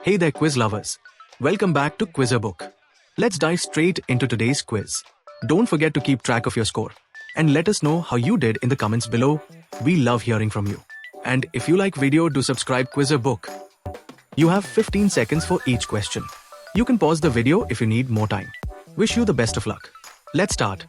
Hey there, quiz lovers. Welcome back to Quizzer Let's dive straight into today's quiz. Don't forget to keep track of your score and let us know how you did in the comments below. We love hearing from you. And if you like video, do subscribe Quizzer You have 15 seconds for each question. You can pause the video if you need more time. Wish you the best of luck. Let's start.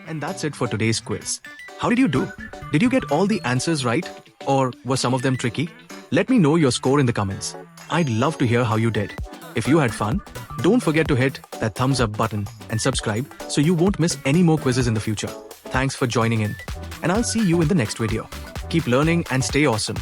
And that's it for today's quiz. How did you do? Did you get all the answers right? Or were some of them tricky? Let me know your score in the comments. I'd love to hear how you did. If you had fun, don't forget to hit that thumbs up button and subscribe so you won't miss any more quizzes in the future. thanks for joining in. And I'll see you in the next video. Keep learning and stay awesome.